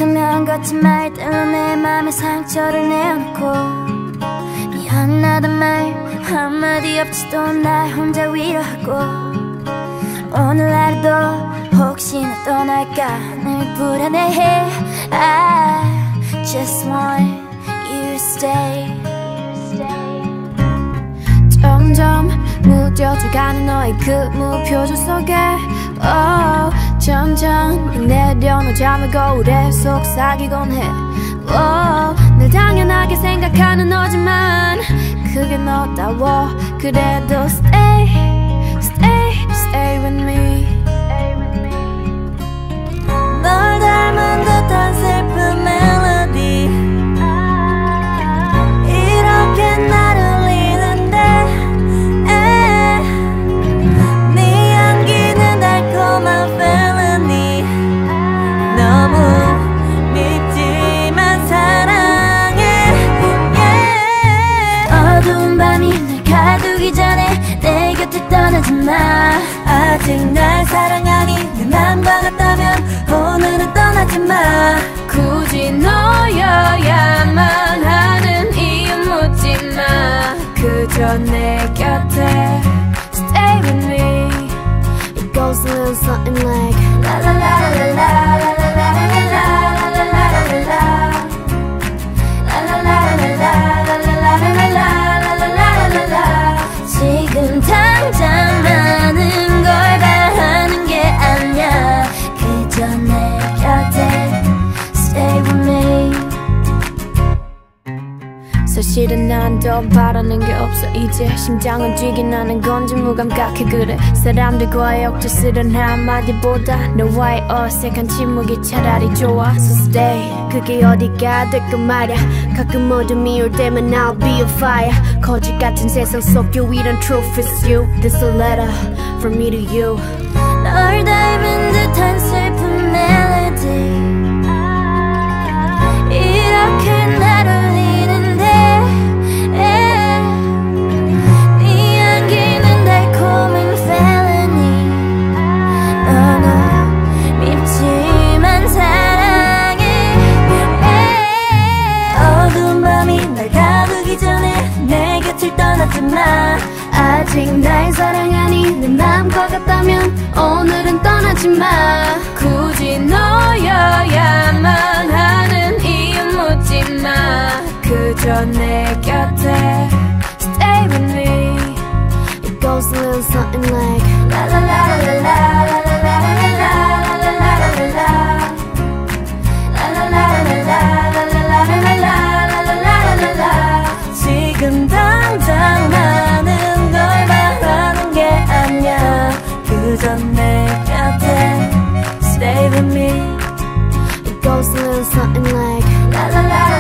크면 거짓말 때문에 내 맘에 상처를 내어놓고 미안하단 말 한마디 없이도 날 혼자 위로하고 오늘 하루도 혹시나 떠날까 늘 불안해해. I just want you to stay. 점점 무뎌져가는 너의 그 무표정 속에 점점 내려놓자며 거울에 속삭이곤 해. 늘 당연하게 생각하는 너지만 그게 너다워. 그래도 stay, stay, stay with me. 널 닮은 듯한 슬픈 멜로디 이렇게 나를 울리는데 네 향기는 달콤한 felony. 너무 밉지만 사랑해. 어두운 밤이 날 가두기 전에 내 곁을 떠나지 마. 아직 날 사랑하니 내 맘과 같다면 오늘은 떠나지 마. 굳이 너여야만 하는 이유 묻지 마. 그저 내 곁에 stay with me. It goes a little something like la la la la la la la la la la la la la la la la la. 지금 당장 많은 걸 바라는 게 아니야. 그저 내 곁에 stay with me. 사실은 난 더 바라는 게 없어. 이제 심장은 뛰긴 하는 건지 무감각해. 그래 사람들과의 억지스런 한마디보다 너와의 어색한 침묵이 차라리 좋아. So stay. 그게 어디가 될까 말야. 가끔 어둠이 올 때면 I'll be a fire. 거짓 같은 세상 속 유일한 truth is you. This a letter from me to you. 널 닮은 듯한 슬픈 멜로디 이렇게 날 울리는데 네 향기는 달콤한 felony. 너무 밉지만 사랑해. 어두운 밤이 날 가두기 전에 내 곁을 떠나지 마. 아직 날 사랑하니 내 맘과 같다면 오늘은 떠나지 마. 굳이 너여야만 하는 이유 묻지 마. 그저 내 곁에 stay with me. It goes a little something like la la la la la la la la la la la la la la la. 지금 당장 많은 걸 바라는 게 아니야. 그저 내 곁에 stay with me. It goes a little something like la la la